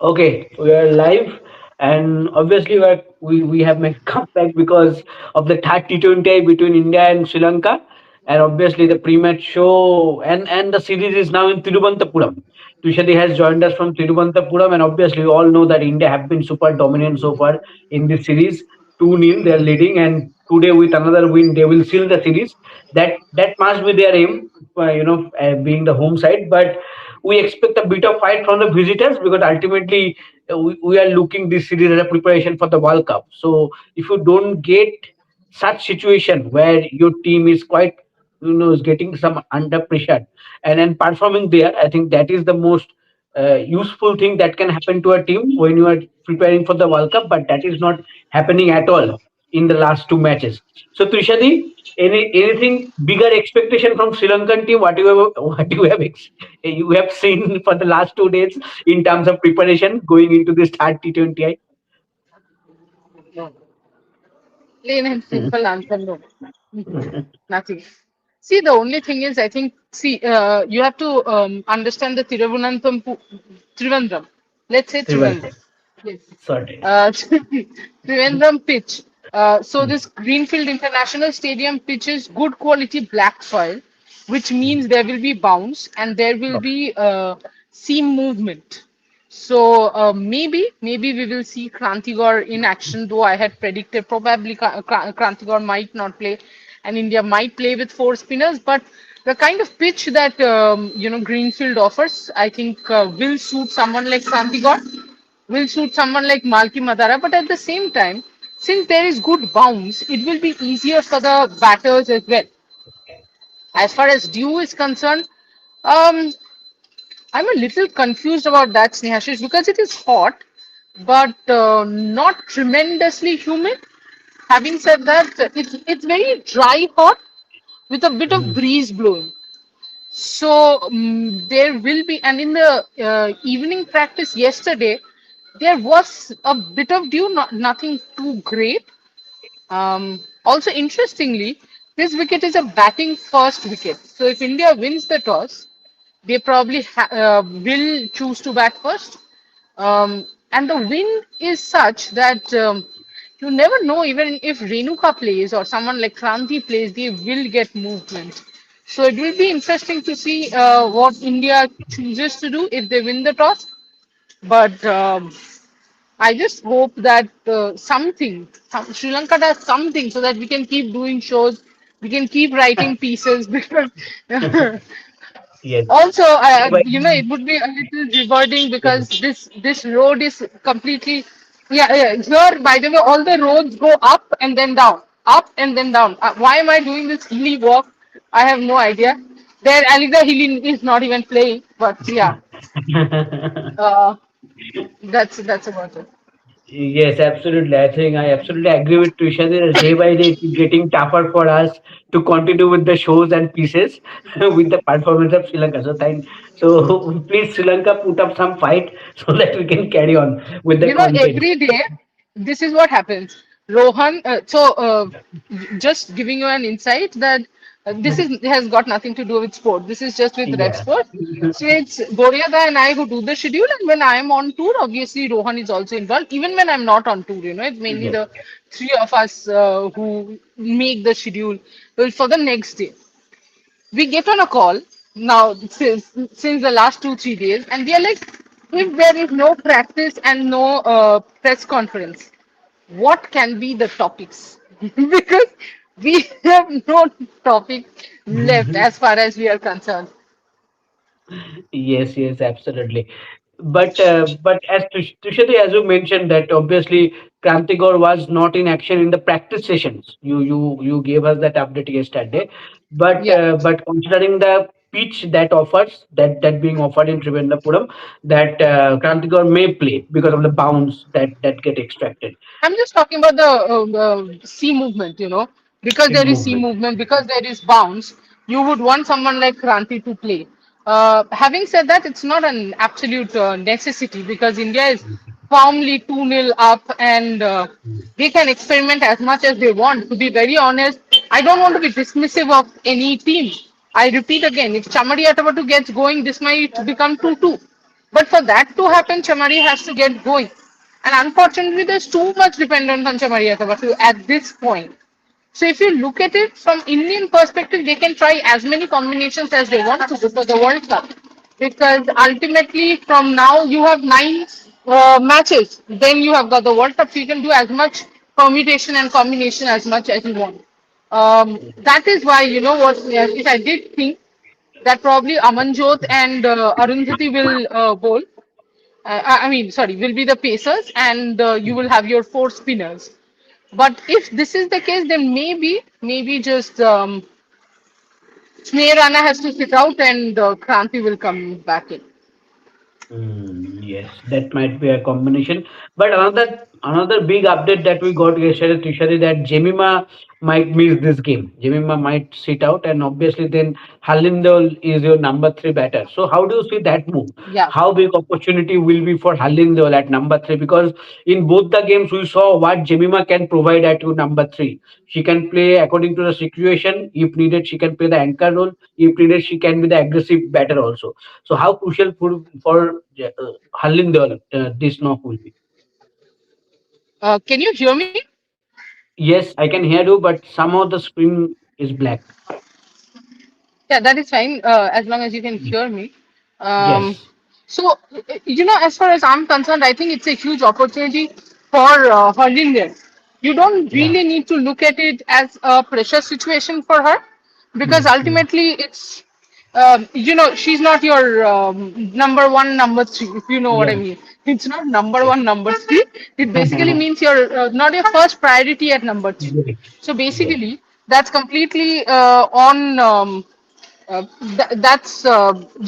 Okay, we are live, and obviously we have made comeback because of the third T20I between India and Sri Lanka, and obviously the pre-match show and the series is now in Thiruvananthapuram. Tushadi has joined us from Thiruvananthapuram, and obviously we all know that India have been super dominant so far in this series. 2-0, they are leading, and today with another win, they will seal the series. That must be their aim, being the home side, but we expect a bit of fight from the visitors because ultimately we are looking this series as a preparation for the World Cup. So if you don't get such situation where your team is quite is getting some under pressure and then performing there, I think that is the most useful thing that can happen to a team when you are preparing for the World Cup. But that is not happening at all in the last two matches. So Trishadi, anything bigger expectation from Sri Lankan team? You have seen for the last 2 days in terms of preparation going into this third T20I? No. Plain and simple answer, no. Nothing. See, the only thing is, I think, you have to understand the Trivandrum. Let's say Trivandrum. Yes. Certainly. Uh, Trivandrum pitch. So this Greenfield International Stadium pitch is good quality black soil, which means there will be bounce and there will be seam movement. So maybe we will see Krantigor in action. Though I had predicted probably Krantigor might not play, and India might play with four spinners. But the kind of pitch that Greenfield offers, I think will suit someone like Krantigor, will suit someone like Malki Madara. But at the same time, since there is good bounce, it will be easier for the batters as well. As far as dew is concerned, um, I'm a little confused about that, Snehashish, because it is hot, but not tremendously humid. Having said that, it's very dry hot with a bit of Mhm. breeze blowing. So there will be, and in the evening practice yesterday, there was a bit of dew, nothing too great. Also, interestingly, this wicket is a batting first wicket. So if India wins the toss, they probably will choose to bat first. And the wind is such that you never know, even if Renuka plays or someone like Kranti plays, they will get movement. So it will be interesting to see what India chooses to do if they win the toss. But I just hope that Sri Lanka does something so that we can keep doing shows, we can keep writing pieces because Yes. also, But, it would be a little rewarding yes. because this road is completely, yeah. Here, by the way, all the roads go up and then down. Why am I doing this hilly walk? I have no idea. There, Aliga Hilly is not even playing, but yeah, uh, that's about it. Yes, absolutely. I think I absolutely agree with Trisha. That day by day, it's getting tougher for us to continue with the shows and pieces with the performance of Sri Lanka. So please, Sri Lanka, put up some fight so that we can carry on with the content. Every day, this is what happens. Rohan, just giving you an insight that this is has got nothing to do with sport. This is just with rep Yeah. sport. So it's Goriada and I who do the schedule, and when I am on tour, obviously Rohan is also involved. Even when I'm not on tour, it's mainly Yes. the three of us who make the schedule for the next day. We get on a call now since the last 2 3 days, and we are like, if there is no practice and no press conference, what can be the topics? Because we have no topic left as far as we are concerned. Yes, yes, absolutely. But as Tushati, as you mentioned that obviously Krantigor was not in action in the practice sessions. You gave us that update yesterday. Yeah, But considering the pitch that offers that being offered in Trivandrum, that Krantigor may play because of the bounce that get extracted. I'm just talking about the sea movement, because Speed there is sea movement. movement, because there is bounce, you would want someone like Kranti to play. Having said that, it's not an absolute necessity because India is firmly 2-0 up and they can experiment as much as they want. To be very honest, I don't want to be dismissive of any team. I repeat again, if Chamari Atavatu gets going, this might become 2-2. But for that to happen, Chamari has to get going. And unfortunately, there's too much dependence on Chamari at this point. So if you look at it from Indian perspective, they can try as many combinations as they want to before the World Cup. Because ultimately, from now you have nine matches. Then you have got the World Cup. So you can do as much permutation and combination as much as you want. That is why, you know what, if I did think that probably Amanjot and Arundhati will bowl. I mean, sorry, will be the pacers, and you will have your four spinners. But if this is the case, then maybe just Sneha Rana has to sit out and Kranti will come back in. Yes, that might be a combination. But another big update that we got yesterday, Trishadi, that Jemimah might miss this game. Jemimah might sit out, and obviously then Halindol is your number three batter. So how do you see that move? Yeah. How big opportunity will be for Halindol at number three? Because in both the games we saw what Jemimah can provide at your number three. She can play according to the situation. If needed, she can play the anchor role. If needed, she can be the aggressive batter also. So how crucial for Harlinder this knock will be? Can you hear me? Yes, I can hear you, but somehow the screen is black. Yeah, that is fine, as long as you can hear me. Um, Yes. so, as far as I'm concerned, I think it's a huge opportunity for Harlinder. You don't Yeah. really need to look at it as a pressure situation for her, because Mm-hmm. ultimately she's not your number one, number three, if you know what I Yeah. mean. It's not number Yes. one, number three. It basically means you're not your first priority at number three. Yes. So Yes. basically, that's completely on. That's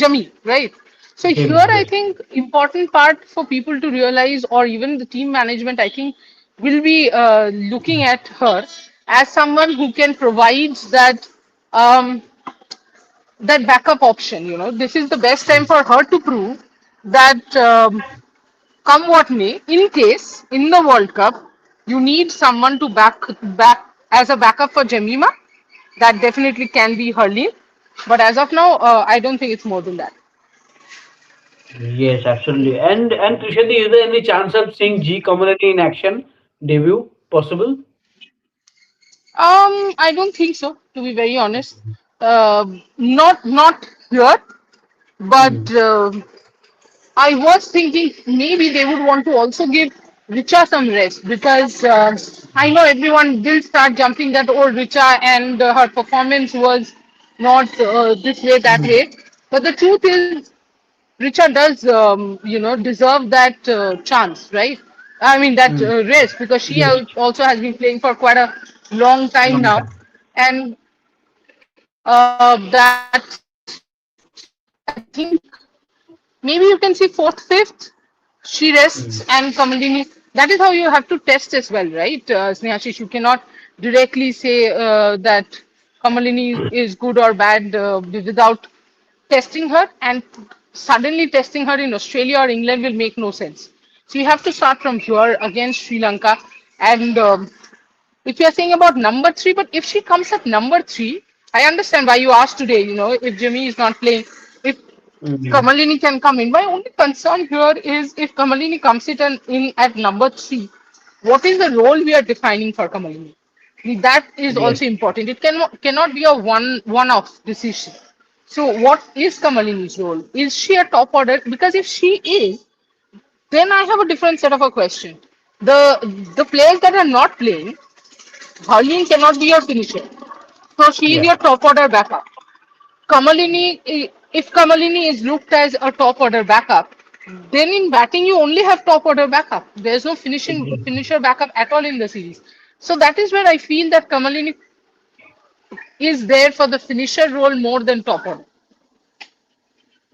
Jami, right? So here, Jamie. I Yes. think important part for people to realize, or even the team management, I think, will be looking at her as someone who can provide um, that backup option. This is the best time for her to prove that come what may, in case in the World Cup you need someone to back as a backup for Jemima. That definitely can be Hurley, but as of now, I don't think it's more than that. Yes, absolutely. And Trishadi, is there any chance of seeing G community in action debut possible? I don't think so, to be very honest. Not here, but Mm. I was thinking maybe they would want to also give Richa some rest, because I know everyone will start jumping that old Richa and her performance was not this way, that Mm. way. But the truth is, Richa does, deserve that chance, right? I mean, that Mm. rest, because she Yes. also has been playing for quite a long time Long now. time. And that, I think, maybe you can see fourth, fifth, she rests Mm. and Kamalini. That is how you have to test as well, right? Snehashish, you cannot directly say that Kamalini is good or bad without testing her, and suddenly testing her in Australia or England will make no sense. So you have to start from here against Sri Lanka. And if you're saying about number three, but if she comes at number three, I understand why you asked today, if Jimmy is not playing, if Mm. Kamalini can come in. My only concern here is if Kamalini comes in at number three, what is the role we are defining for Kamalini? That is Yes. also important. It cannot be a one-off decision. So what is Kamalini's role? Is she a top order? Because if she is, then I have a different set of a question. The players that are not playing, Harleen cannot be your finisher. So she is Yeah. your top order backup. If Kamalini is looked as a top order backup, then in batting you only have top order backup. There's no finishing Exactly. finisher backup at all in the series. So that is where I feel that Kamalini is there for the finisher role more than top order.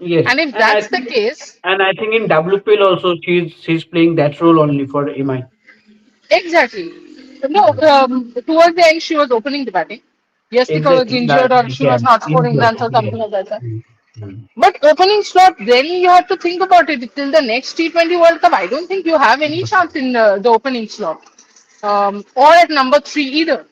Yes, And if that's the case, and I think in WPL also she's playing that role only for MI. exactly. No, towards the end she was opening the batting. Yes, because was Exactly. injured or she Yeah. was not scoring Injured. runs or Yes. something like that. Mm. Mm. But opening slot, then you have to think about it. Till the next T20 World Cup, I don't think you have any chance in the opening slot. Or at number three either.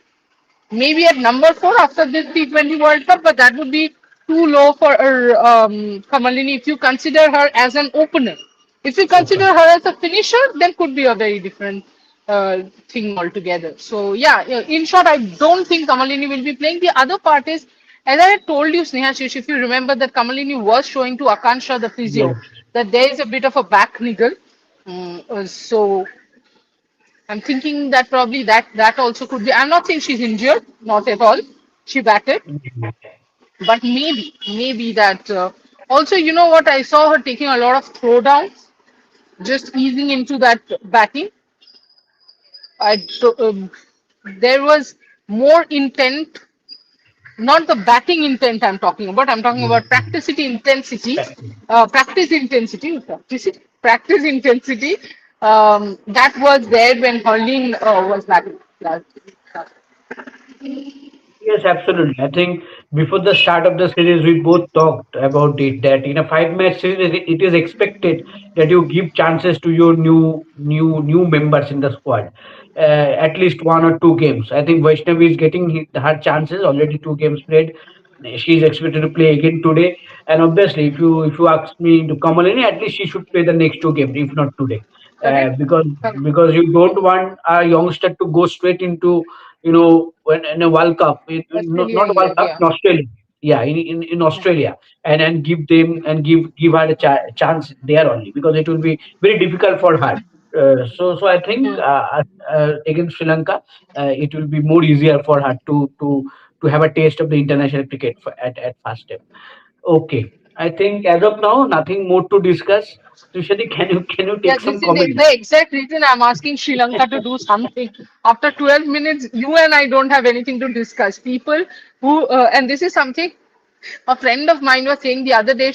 Maybe at number four after this T20 World Cup, but that would be too low for Kamalini if you consider her as an opener. If you consider Open. her as a finisher, then could be a very different thing altogether. So yeah, in short, I don't think Kamalini will be playing. The other part is, as I had told you, Sneha Shish, if you remember that Kamalini was showing to Akansha the physio Yes. that there is a bit of a back niggle. So I'm thinking that probably that also could be. I'm not saying she's injured, not at all. She batted, but maybe that. Also, you know what? I saw her taking a lot of throwdowns, just easing into that batting. There was more intent, not the batting intent I'm talking about practice intensity, practice intensity. That was there when Hurling was batting. Yes, absolutely. I think before the start of the series, we both talked about it that in a five-match series, it is expected that you give chances to your new members in the squad, at least one or two games. I think Vaishnavi is getting her chances already. Two games played. She is expected to play again today. And obviously, if you ask me to Kamalini, at least she should play the next two games, if not today, Correct? because Correct. you don't want a youngster to go straight into when in a World Cup, not Australian World leg, Cup, yeah. in Australia. Yeah, in Australia, and give them and give her a chance there only because it will be very difficult for her. So I think Hmm. against Sri Lanka, it will be more easier for her to have a taste of the international cricket at first step. Okay, I think as of now, nothing more to discuss. Tushadi, can you Yeah, take this some is comment? the exact reason I'm asking Sri Lanka to do something. After 12 minutes, you and I don't have anything to discuss. People who, and this is something a friend of mine was saying the other day,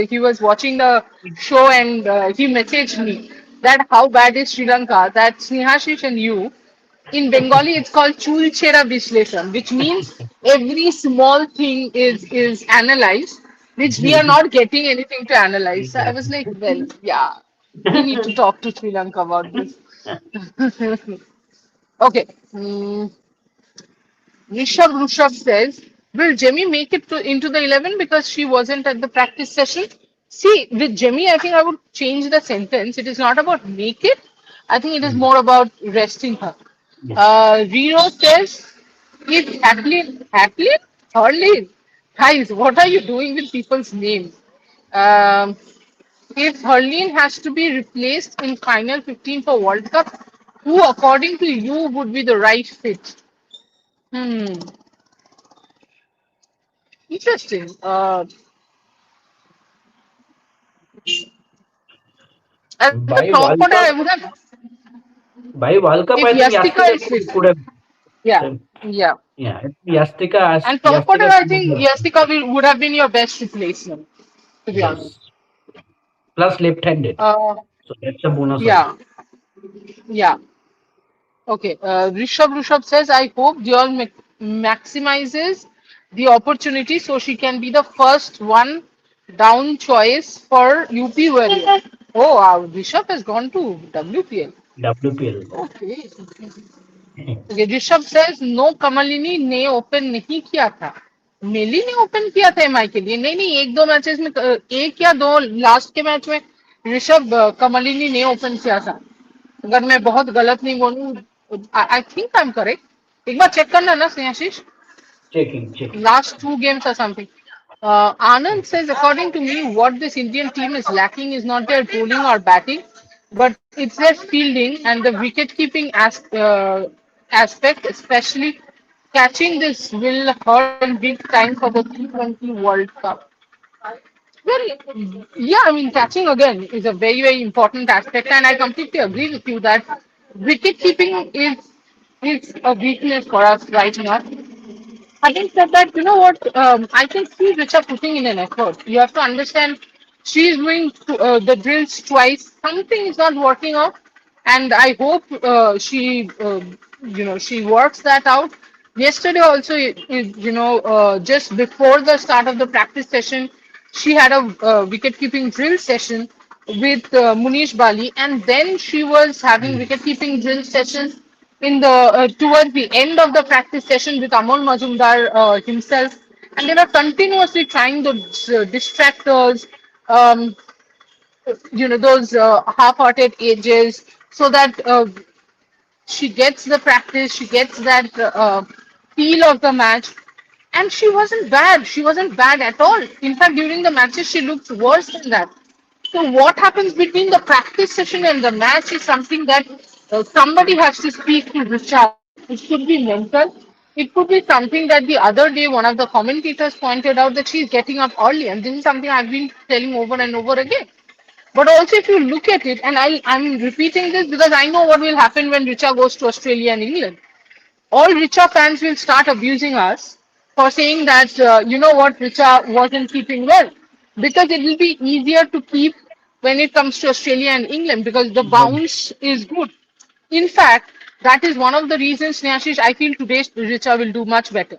he was watching the show and he messaged me that how bad is Sri Lanka, that Snehashish and you, in Bengali, it's called Chulchera Vishlesham, which means every small thing is analyzed, which we are not getting anything to analyze. So I was like, well, yeah, we need to talk to Sri Lanka about this. Okay. Rishabh says, will Jemmy make it into the 11 because she wasn't at the practice session? See, with Jemmy, I think I would change the sentence. It is not about make it. I think it is more about resting her. Yes. Reno says, if Harleen, guys, what are you doing with people's names? Um, if Harleen has to be replaced in final 15 for World Cup, who, according to you, would be the right fit? Hmm. Interesting. At the By top World order, I Cup, would have, by World Cup, if I think Yastika Yastika is fit. could have. Yeah, So, yeah. yeah, Yastika, And top order, Yastika I should think have. Yastika would have been your best replacement, to be honest. Yes, plus left-handed, Uh, so that's a bonus also. yeah, yeah. Okay. Rishabh says, I hope Dior maximizes the opportunity so she can be the first one down choice for UP Warrior. Oh, wow. Rishabh has gone to WPL. WPL. Okay. Okay, Rishabh says no Kamalini ने open नहीं किया था मेली ने open किया था MI के लिए नहीं नहीं एक दो मैचेस में एक या दो लास्ट के मैच में ऋषभ कमलिनी ने ओपन किया था अगर मैं बहुत गलत नहीं बोलूं I think I am correct एक बार चेक करना ना Snehashish Checking. last two games or something. Anand says, according to me, what this Indian team is lacking is not their bowling or batting, but it's their fielding and the wicket keeping aspect, especially catching this will hurt them big time for the T20 World Cup. Well, yeah, I mean, catching again is a very important aspect, and I completely agree with you that wicket keeping is a weakness for us right now. Having said that, you know what? I can see Richa putting in an effort. You have to understand she's doing the drills twice. Something is not working out, and I hope she works that out. Yesterday also, just before the start of the practice session, she had a wicket keeping drill session with Munish Bali, and then she was having wicket keeping drill sessions in the towards the end of the practice session with Amol Majumdar himself and they were continuously trying those distractors, um, those half-hearted ages, so that she gets the practice, she gets that feel of the match. And she wasn't bad. She wasn't bad at all. In fact, during the matches, she looked worse than that. So what happens between the practice session and the match is something that somebody has to speak to Richa about. It could be mental. It could be something that the other day one of the commentators pointed out that she's getting up early, and this is something I've been telling over and over again. But also, if you look at it, and I'm repeating this because I know what will happen when Richa goes to Australia and England. All Richa fans will start abusing us for saying that, what, Richa wasn't keeping well. Because it will be easier to keep when it comes to Australia and England because the bounce is good. In fact, that is one of the reasons, Snehashish, I feel today Richa will do much better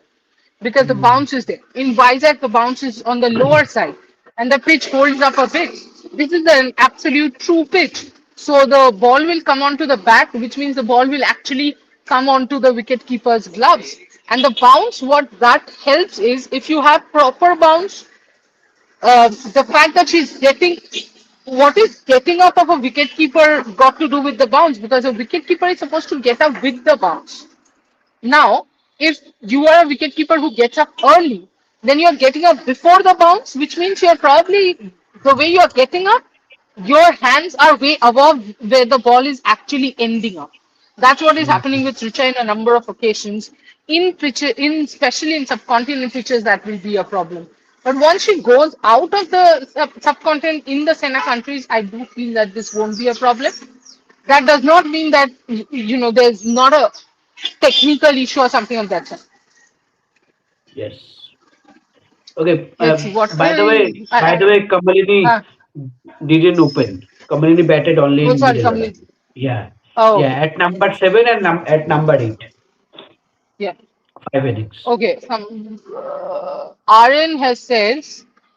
because the Mm. bounce is there. In Vizag, the bounce is on the lower side and the pitch holds up a bit. This is an absolute true pitch. So the ball will come onto the bat, which means the ball will actually come onto the wicket keeper's gloves. And the bounce, what that helps is if you have proper bounce, the fact that she's getting what is getting up of a wicket keeper got to do with the bounce because a wicket keeper is supposed to get up with the bounce. Now, if you are a wicketkeeper who gets up early, then you're getting up before the bounce, which means you're probably the way you're getting up, your hands are way above where the ball is actually ending up. That's what is happening with Richa in a number of occasions. Especially in subcontinent pitches, that will be a problem. But once she goes out of the subcontinent in the Senna countries, I do feel that this won't be a problem. That does not mean that there's not a technical issue or something of that sort. Yes. Okay. Let's see what By the way, will Kamalini uh, didn't open. Kamalini batted only oh in sorry, middle order. community. Yeah. Oh, Yeah. okay. At number seven and at number eight, Yeah. 5 innings. Okay. Aaron has said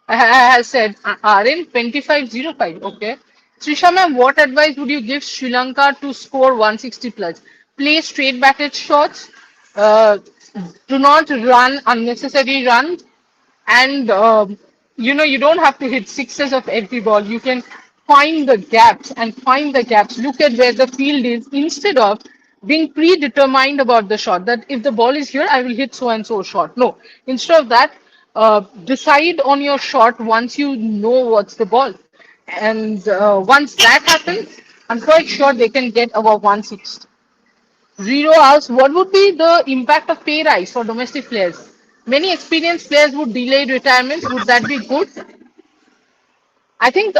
Aaron 2505. Okay. Trisha ma'am, what advice would you give Sri Lanka to score 160 plus? Play straight batted shots. Uh, do not run unnecessary runs. And you don't have to hit sixes of every ball. You can find the gaps and find the gaps. Look at where the field is instead of being predetermined about the shot. That if the ball is here, I will hit so and so shot. No, instead of that, decide on your shot once you know what's the ball. And once that happens, I'm quite sure they can get above 160. Zero asks, what would be the impact of pay rise for domestic players? Many experienced players would delay retirements. Would that be good? I think,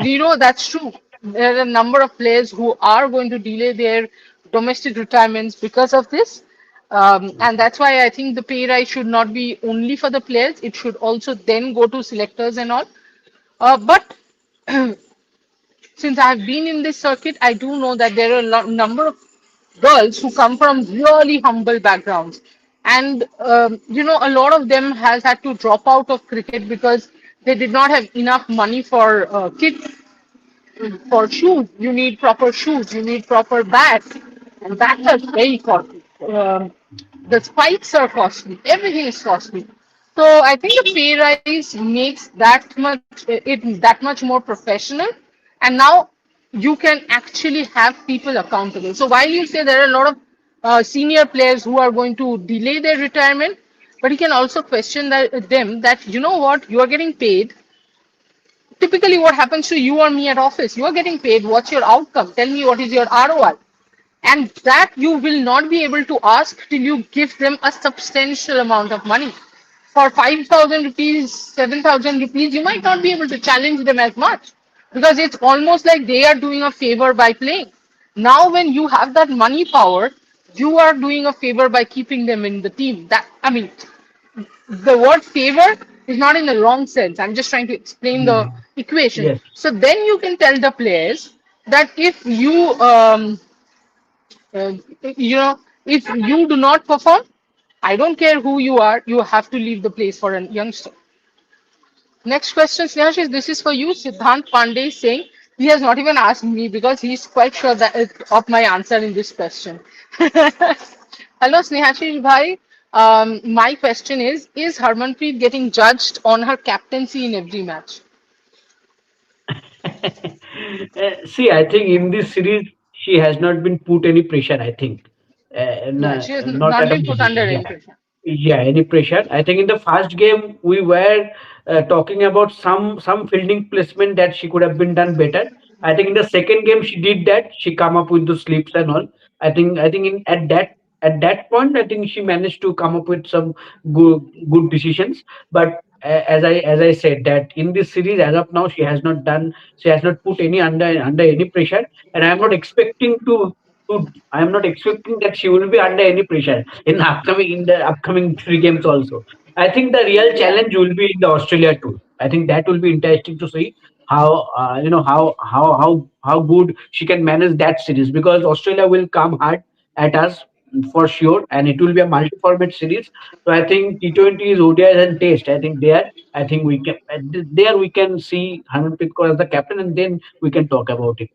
Zero, that's true. There are a number of players who are going to delay their domestic retirements because of this. And that's why I think the pay rise should not be only for the players. It should also then go to selectors and all. But since I've been in this circuit, I do know that there are a number of girls who come from really humble backgrounds. And, a lot of them has had to drop out of cricket because they did not have enough money for kit, for shoes. You need proper shoes, you need proper bats. And bats are very costly. The spikes are costly. Everything is costly. So I think the pay rise makes it that much more professional. And now you can actually have people accountable. So while you say there are a lot of senior players who are going to delay their retirement, but you can also question them that what, you are getting paid. Typically, what happens to you or me at office? You are getting paid. What's your outcome? Tell me what is your ROI. And that you will not be able to ask till you give them a substantial amount of money. For 5,000 rupees, 7,000 rupees, you might not be able to challenge them as much because it's almost like they are doing a favor by playing. Now, when you have that money power, you are doing a favor by keeping them in the team. The word favor is not in the wrong sense. I'm just trying to explain the Mm. equation. Yes. So then you can tell the players that uh, if you do not perform, I don't care who you are, you have to leave the place for a youngster. Next question, Snehash, this is for you. Siddhant Pandey is saying he has not even asked me because he's quite sure of my answer in this question. Hello, Snehashish bhai. My question is Harmanpreet getting judged on her captaincy in every match? See, I think in this series she has not been put any pressure. I think, Yeah, she has not not at all. been put under any Yeah, pressure. yeah, any pressure. I think in the first game we were talking about some fielding placement that she could have been done better. I think in the second game she did that. She come up with the slips and all. I think in at that point I think she managed to come up with some good decisions. But as I said that in this series as of now she has not put any under any pressure, and I am not expecting that she will be under any pressure in the upcoming three games also. I think the real Yeah. challenge will be in the Australia tour. I think that will be interesting to see how how good she can manage that series, because Australia will come hard at us for sure, and it will be a multi-format series. So I think T20s, ODIs, and Test. I think there, I think we can there we can see Harmanpreet Kaur as the captain, and then we can talk about it.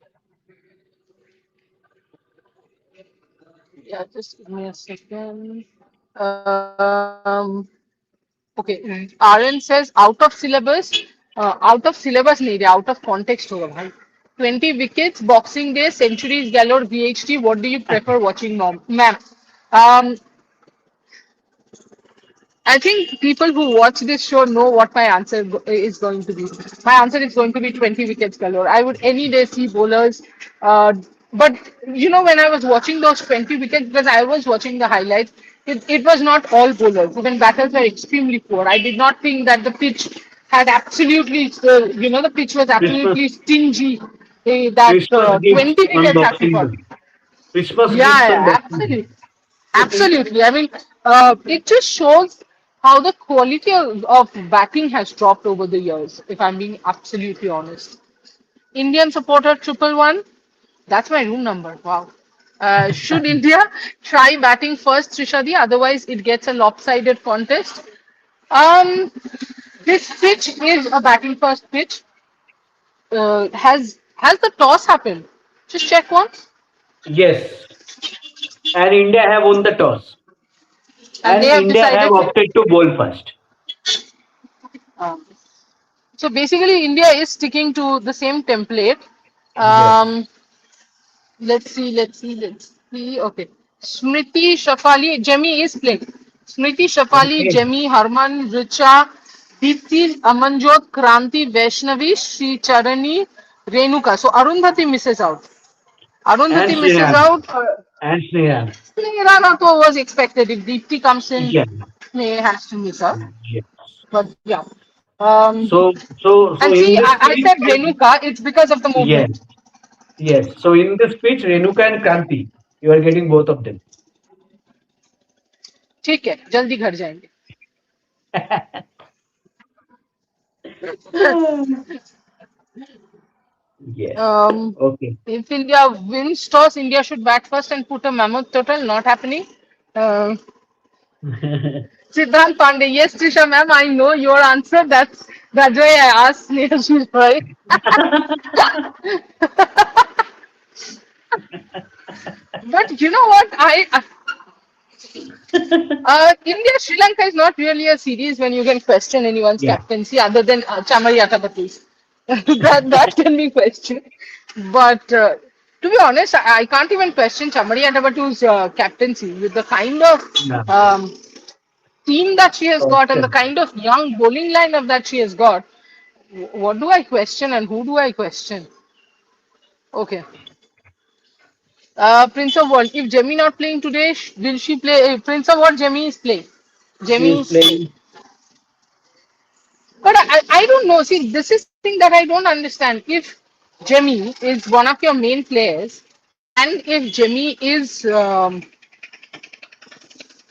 Yeah, just give me a second. Um, okay. RN says out of syllabus नहीं रे, out of context होगा भाई. 20 wickets, Boxing Day, centuries galore, VHT. What do you prefer watching, ma'am? Um, I think people who watch this show know what my answer is going to be. My answer is going to be 20 wickets galore. I would any day see bowlers. Uh, but when I was watching those 20 wickets, because I was watching the highlights, it was not all bowlers. Even batters were extremely poor. I did not think that the pitch had absolutely, the pitch was Christmas absolutely stingy. That Christmas gifts 20 on wickets have to Boxing fall. Day. Christmas gifts Yeah, on yeah, Boxing absolutely. Absolutely. I mean, it just shows how the quality of batting has dropped over the years, if I'm being absolutely honest. Indian supporter 111, that's my room number. Wow. Should India try batting first, Trishadi? Otherwise, it gets a lopsided contest. Um, this pitch is a batting first pitch. Has the toss happened? Just check once. Yes, and India have won the toss, And they and have India have decided to. opted to bowl first. Um, So basically, India is sticking to the same template. Yes. Um, let's see. Okay. Smriti Shafali, Jemmy is playing. Smriti Shafali, Okay. Jemmy, Harman, Richa, Deepti, Amanjot, Kranti, Vaishnavi, Sri Charani, Renuka. So Arundhati misses out. And Arundhati misses Snehan. out. And Snehan. Sneha was expected. If Deepti comes in, Yeah. Sneha has to miss out. Yeah. But yeah. Um, So and see, in this I pitch, said Renuka, it's because of the yes, movement. yes. So in this pitch, Renuka and Kranti, you are getting both of them. ठीक है जल्दी घर जाएंगे. Yes. um, Okay. if India wins toss, India should bat first and put a mammoth total. Not happening. Um, Siddhant Pandey, yes, Trisha ma'am, I know your answer. That's why I asked Sneha Roy. But you know what? India Sri Lanka is not really a series when you can question anyone's Yeah. captaincy other than Chamari Atabatu's. That can be questioned. But to be honest, I can't even question Chamari Atabatu's captaincy with the kind of Yeah. team that she has got and the Option. kind of young bowling lineup that she has got. What do I question and who do I question? Okay. Prince of World. If Jemmy not playing today, will she play? Prince of World, Jemmy is playing. She is Jemmy's playing. playing. But I don't know. See, this is something that I don't understand. If Jemmy is one of your main players, and if Jemmy is,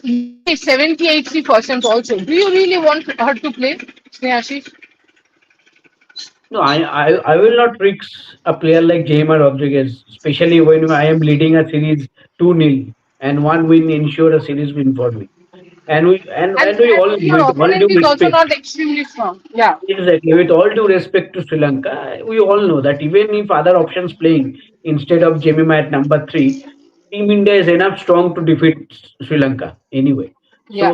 let's say 70-80% also, do you really want her to play, Snehashi? No, I will not risk a player like Jemimah Rodriguez, especially when I am leading a series 2-0 and one win ensure a series win for me. And we all, And your with all opponent due is also respect, not extremely strong. Yeah. exactly, with all due respect to Sri Lanka, we all know that even if other options playing instead of Jemimah at number 3, Team India is enough strong to defeat Sri Lanka anyway. Yeah,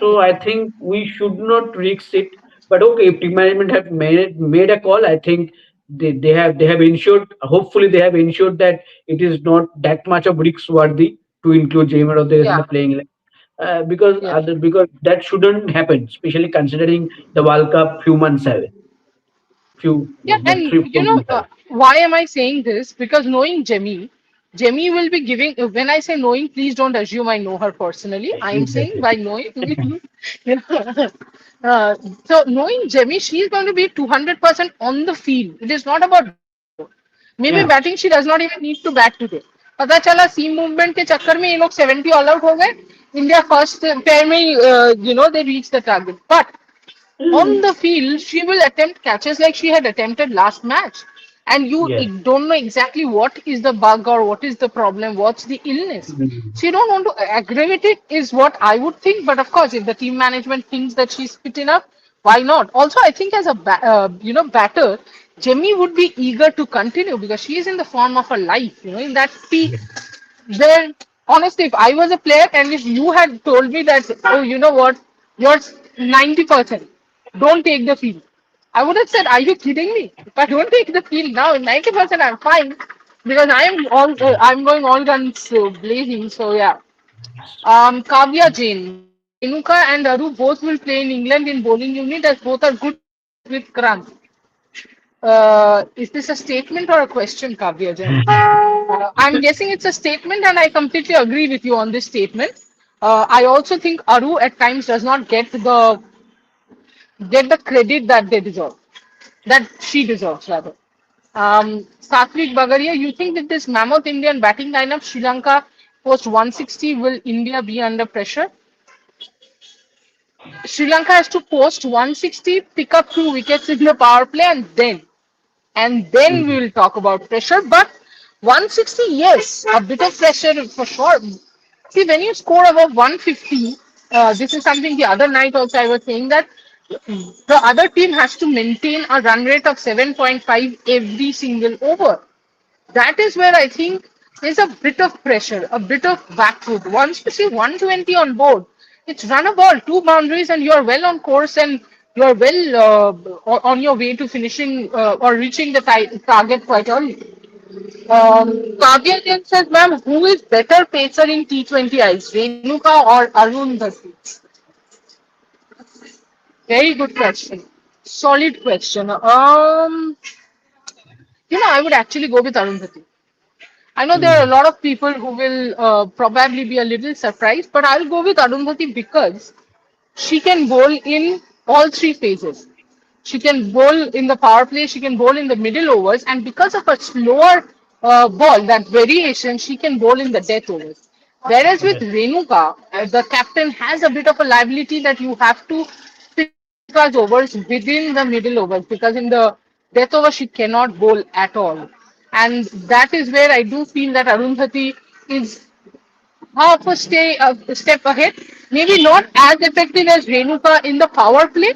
So I think we should not risk it. But okay, if team management have made a call, I think they have ensured. Hopefully, they have ensured that it is not that much of risk worthy to include Jemimah Rodriguez in yeah, the playing line. yes. Because that shouldn't happen, especially considering the World Cup few months away, Yeah, like and 3 4 months away. why am I saying this? Because knowing Jemmy will be giving. When I say knowing, please don't assume I know her personally. I am saying Exactly. by knowing, you know, so knowing Jemmy, she's going to be 200% on the field. It is not about batting anymore. Maybe Yeah. batting she does not even need to bat today. पता चला सीम movement के चक्कर में ये लोग 70 all out हो गए India first pair में they reach the target but on the field, she will attempt catches like she had attempted last match. And you Yes. don't know exactly what is the bug or what is the problem, what's the illness. Mm. So you don't want to aggravate it, is what I would think. But of course, if the team management thinks that she's fit enough, why not? Also, I think as a batter, Jemmy would be eager to continue because she is in the form of her life. In that peak where honestly, if I was a player and if you had told me that, oh, you know what, you're 90%, don't take the field. I would have said, are you kidding me? If I don't take the field now, in 90% I'm fine because I'm going all guns blazing. So yeah. Kavya Jain, Renuka and Aru both will play in England in bowling unit as both are good players with Krant. Is this a statement or a question, Kavya Jain? I'm guessing it's a statement, and I completely agree with you on this statement. I also think Aru at times does not get the credit that they deserve, that she deserves rather. Satvik Bagaria, you think with this mammoth Indian batting lineup, Sri Lanka post 160, will India be under pressure? Sri Lanka has to post 160, pick up 2 wickets in the power play, and then we Mm. will talk about pressure. But 160, yes, a bit of pressure for sure. See, when you score above 150, this is something the other night also I was saying that the other team has to maintain a run rate of 7.5 every single over. That is where I think there's a bit of pressure, a bit of backfoot. Once you see 120 on board, it's run a ball, two boundaries, and you're well on course and you're well on your way to finishing or reaching the target quite early. Kavya then says, ma'am, who is better pacer in T20Is, Renuka or Arundhati? Very good question. Solid question. I would actually go with Arundhati. I know there are a Mm. lot of people who will probably be a little surprised, but I'll go with Arundhati because she can bowl in all three phases. She can bowl in the power play, she can bowl in the middle overs, and because of her slower ball, that variation, she can bowl in the death overs. Whereas with Yes. Renuka, the captain has a bit of a liability that you have to pick Renuka's overs within the middle overs because in the death over she cannot bowl at all. And that is where I do feel that Arundhati is half a step ahead. Maybe not as effective as Renuka in the power play,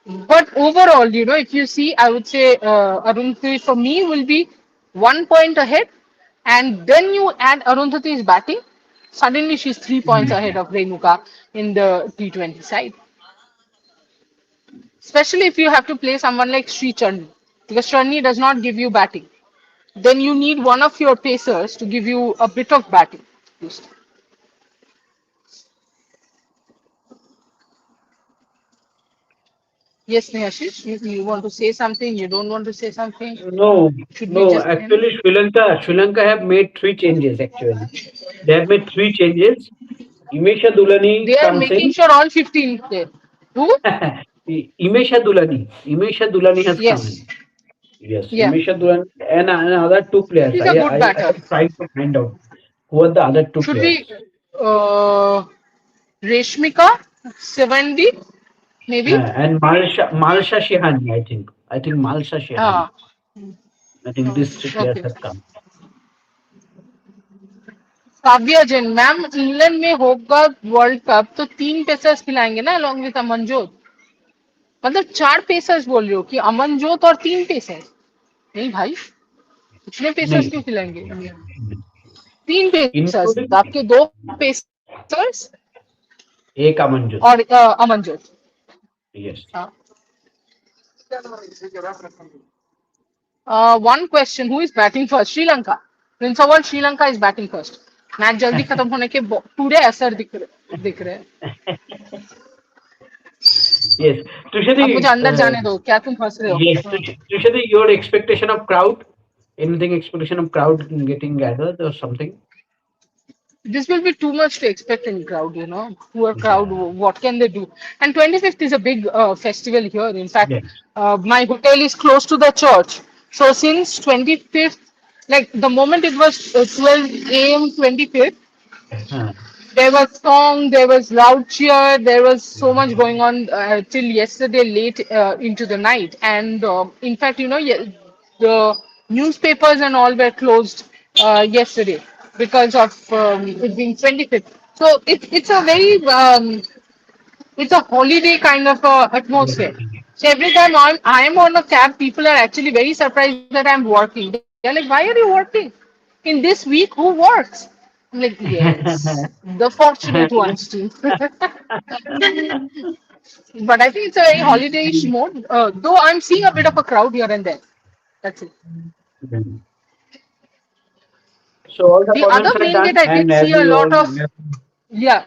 but overall, if you see, I would say Arundhati for me will be 1 point ahead, and then you add Arundhati's batting, suddenly she's 3 points ahead of Renuka in the T20 side. Especially if you have to play someone like Sri Charni, because Charni does not give you batting. Then you need one of your pacers to give you a bit of batting. Yes, Nehashish, you want to say something? You don't want to say something? No, Should we no. just end? Actually, Sri Lanka have made three changes. Actually, they have made three changes. Imesha They Dulani are comes making in. sure all 15 play. Who? Imesha Dulani has come Yes. in. Yes, Yeah. Imesha Dulani and other two players. She's I a good I I batter. was trying to find out who are the other two Should we players. Reshmika 70 maybe? And Malsha Shihani. I think Malsha Shihani. Ah, I think these three players okay. have come. Kavya Jain ma'am England में होगा world cup तो 3 pacers खिलाएंगे ना along with Amanjot मतलब 4 pacers बोल रहे हो कि अमनजोत और 3 पेसर्स नहीं भाई इतने पेसर्स नहीं, क्यों खिलाएंगे इंडिया 3 पेसर्स including आपके 2 pacers Ek Amanjot. or Amanjot. Yes. Uh, one question: who is batting first? Sri Lanka. Prince of World Sri Lanka is batting first. Match जल्दी खत्म होने के पूरे असर दिख रहे हैं. Yes. अब मुझे Tushati, अंदर जाने दो, क्या तुम हंस रहे हो? yes. Tushati, your expectation of crowd? Anything expectation of crowd getting gathered or something? This will be too much to expect in crowd, poor crowd, Yeah. what can they do? And 25th is a big festival here. In fact, Yes. my hotel is close to the church. So since 25th, like the moment it was 12 a.m. 25th, Uh, there was song, there was loud cheer, there was so much going on till yesterday late into the night. And in fact, the newspapers and all were closed yesterday because of it being 25th. So it's a very it's a holiday kind of atmosphere. So every time I'm on a cab, people are actually very surprised that I'm working. They're like, "Why are you working in this week? Who works?" I'm like, "Yes, the fortunate ones too." But I think it's a very holiday-ish mode. Though I'm seeing a bit of a crowd here and there. That's it. so all the The other comments are main gate, done, I did and as see a we lot all, of, yeah,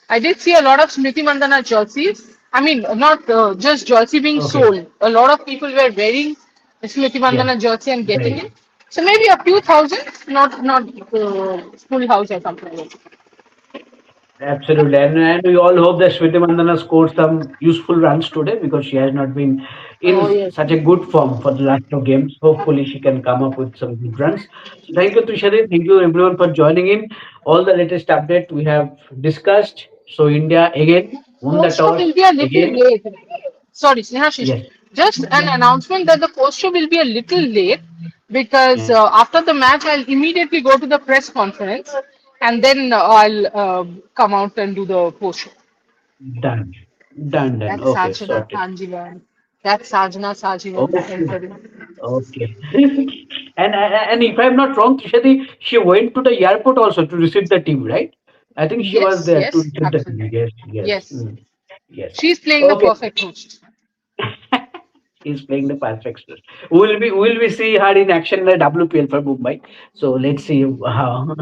I did see a lot of Smriti Mandana jerseys. I mean, not just jersey being okay, sold. A lot of people were wearing the Smriti yes, Mandana jersey and getting right. it. So maybe a few thousand, not full house or something like that. Absolutely, and we all hope that Smriti Mandana scored some useful runs today because she has not been in Oh yes. such a good form for the last two games. Hopefully, she can come up with some good runs. So, thank you, Tushari. Thank you, everyone, for joining in. All the latest update we have discussed. So, India again won the Post show toss will be a little again. late. Sorry, Snehashish. Yes, Just an announcement that the post show will be a little late because yeah, after the match, I'll immediately go to the press conference and then I'll come out and do the post show. done, done. That's Okay, Sajna sorted. Sanjivan. That's Sajna Sajivan Okay. entering. Okay. And if I'm not wrong, Trishadi, she went to the airport also to receive the team, right? I think she was Yes, there to yes, receive the team. absolutely. Yes, yes, Yes. yes. She's playing the Okay. perfect host. He's playing the perfect star. Will we see her in action in the WPL for Mumbai? So let's see how.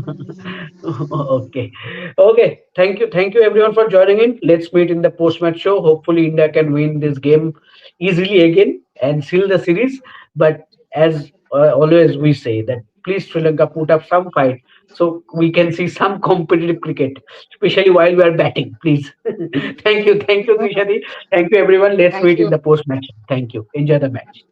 Okay, okay. Thank you everyone for joining in. Let's meet in the post match show. Hopefully, India can win this game easily again and seal the series. But as always, we say that please Sri Lanka put up some fight so we can see some competitive cricket, especially while we are batting. Please. Thank you, Trishadi. Thank you, everyone. Let's Thank meet in you. the post match. Thank you. Enjoy the match.